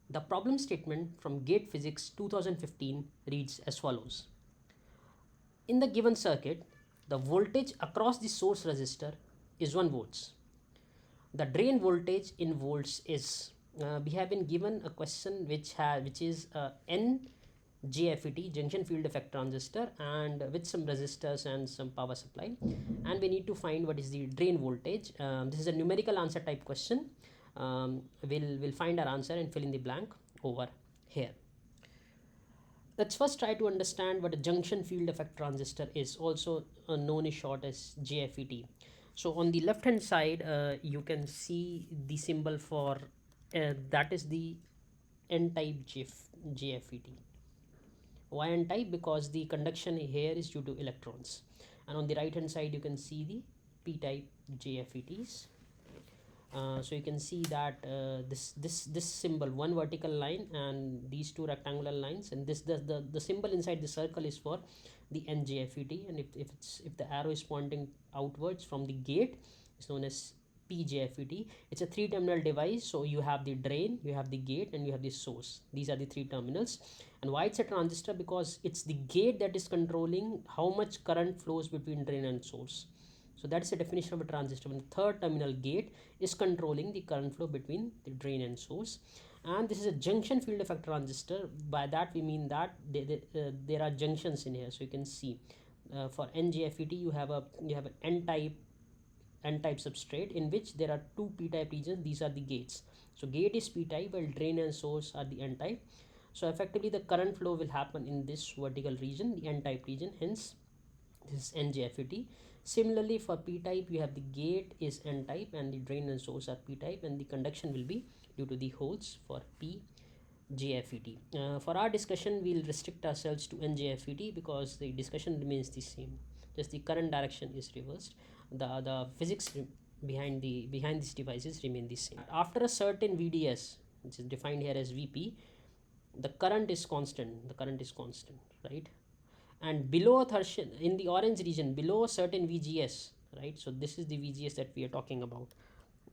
The problem statement from Gate Physics 2015 reads as follows. In the given circuit, the voltage across the source resistor is 1 volts. The drain voltage in volts is, we have been given a question which is N JFET, junction field effect transistor, and with some resistors and some power supply, and we need to find what is the drain voltage. This is a numerical answer type question. We'll find our answer and fill in the blank over here. Let's first try to understand what a junction field effect transistor is, also known in short as JFET. So on the left hand side, you can see the symbol for that is the N-type JFET. Why N-type? Because the conduction here is due to electrons. And on the right hand side, you can see the P-type JFETs. So you can see that this symbol, one vertical line and these two rectangular lines, and the symbol inside the circle is for the NJFET, and if the arrow is pointing outwards from the gate, it's known as PJFET. It's a 3-terminal device, so you have the drain, you have the gate, and you have the source. These are the 3 terminals. And why it's a transistor? Because it's the gate that is controlling how much current flows between drain and source. So that is the definition of a transistor. When the 3rd terminal gate is controlling the current flow between the drain and source. And this is a junction field effect transistor. By that we mean that there are junctions in here. So you can see for NJFET you have an N-type substrate in which there are 2 P-type regions. These are the gates. So gate is P-type while drain and source are the N-type. So effectively the current flow will happen in this vertical region, the N-type region. Hence this is NJFET. Similarly for P-type, you have the gate is N-type and the drain and source are P-type, and the conduction will be due to the holes for PJFET. For our discussion, we'll restrict ourselves to NJFET because the discussion remains the same. Just the current direction is reversed. The physics behind these devices remain the same. After a certain VDS, which is defined here as VP, the current is constant. Right? And below in the orange region, below a certain VGS, right? So this is the VGS that we are talking about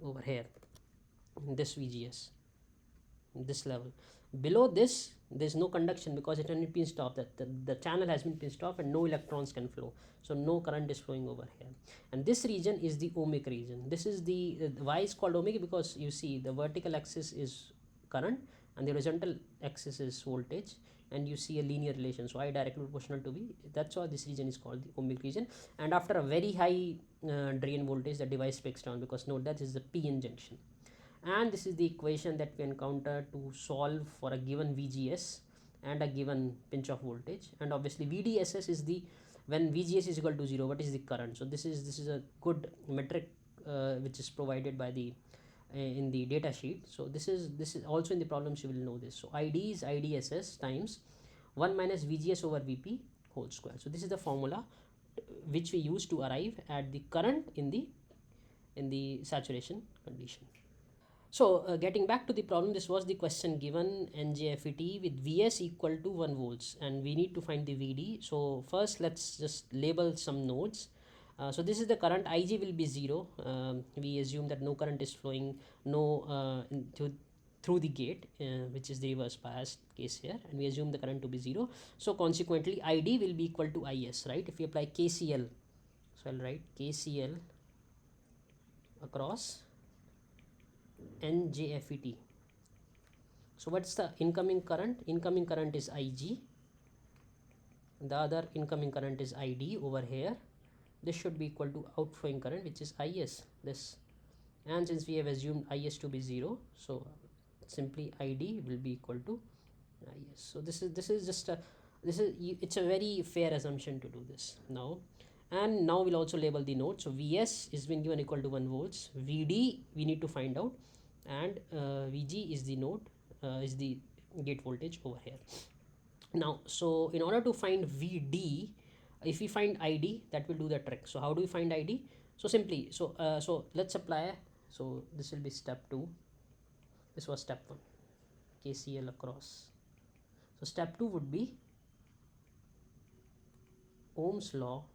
over here, in this VGS, this level. Below this, there's no conduction because it has been pinched off. The channel has been pinched off and no electrons can flow. So no current is flowing over here. And this region is the ohmic region. This is why it's called ohmic, because you see the vertical axis is current and the horizontal axis is voltage, and you see a linear relation, so I directly proportional to V. That's why this region is called the ohmic region. And after a very high drain voltage, the device breaks down, because note that this is the PN junction. And this is the equation that we encounter to solve for a given VGS and a given pinch of voltage. And obviously VDSS is when VGS is equal to 0, what is the current? So this is a good metric which is provided by the in the data sheet. So this is also in the problems you will know this. So ID is IDSS times 1 minus VGS over VP whole square. So this is the formula which we use to arrive at the current in the saturation condition. So getting back to the problem, this was the question given, NJFET with Vs equal to 1 volts, and we need to find the Vd. So first let's just label some nodes. So this is the current. Ig will be 0. We assume that no current is flowing through the gate, which is the reverse bias case here, and we assume the current to be 0. So consequently Id will be equal to Is, right? If we apply KCL, so I'll write KCL across NJFET. So what's the incoming current? Incoming current is Ig. The other incoming current is Id over here. This should be equal to outflowing current, which is Is, this. And since we have assumed Is to be 0, so simply Id will be equal to Is. So this is just it's a very fair assumption to do this now. And now we'll also label the node. So Vs is been given equal to 1 volts. Vd we need to find out, and Vg is the node, is the gate voltage over here. Now, so in order to find Vd, if we find Id, that will do the trick. So how do we find Id? So simply, so let's apply. So this will be step 2. This was step 1, KCL across. So step 2 would be Ohm's law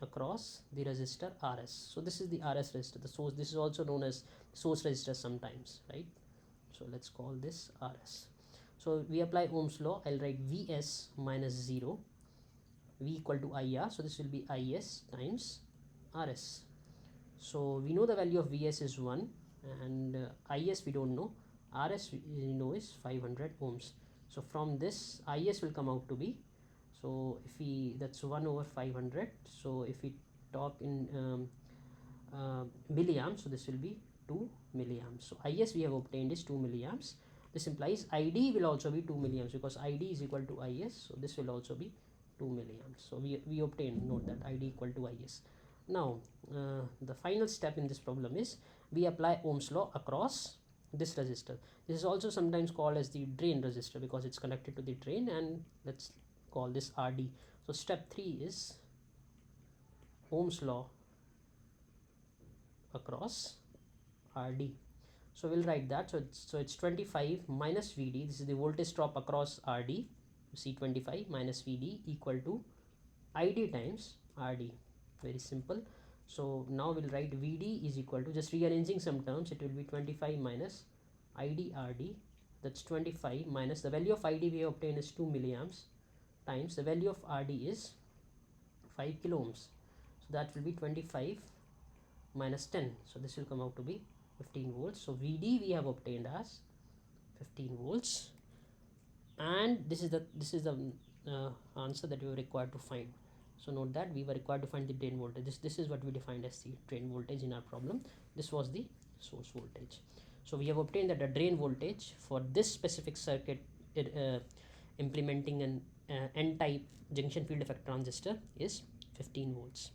across the resistor Rs. So this is the Rs resistor, the source. This is also known as source resistor sometimes, right? So let's call this Rs. So we apply Ohm's law. I'll write Vs minus 0, V equal to IR. So this will be Is times Rs. So we know the value of Vs is 1 and Is we don't know. Rs we know is 500 ohms. So from this Is will come out to be, so if we, that's 1 over 500. So if we talk in milliamps, so this will be 2 milliamps. So Is we have obtained is 2 milliamps. This implies Id will also be 2 milliamps because Id is equal to Is. So this will also be 2 milliamps. So we obtain, note that Id equal to Is. Now the final step in this problem is we apply Ohm's law across this resistor. This is also sometimes called as the drain resistor because it's connected to the drain, and let's call this Rd. So step 3 is Ohm's law across Rd. So we'll write that. So it's 25 minus Vd. This is the voltage drop across Rd. You see 25 minus Vd equal to Id times Rd. Very simple. So now we'll write Vd is equal to, just rearranging some terms, it will be 25 minus Id Rd. That's 25 minus the value of Id we obtain is 2 milliamps times the value of Rd is 5 kilo ohms. So that will be 25 minus 10. So this will come out to be 15 volts. So Vd we have obtained as 15 volts, and this is the answer that we were required to find. So note that we were required to find the drain voltage. This is what we defined as the drain voltage in our problem. This was the source voltage. So we have obtained that the drain voltage for this specific circuit implementing an n-type junction field effect transistor is 15 volts.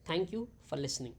Thank you for listening.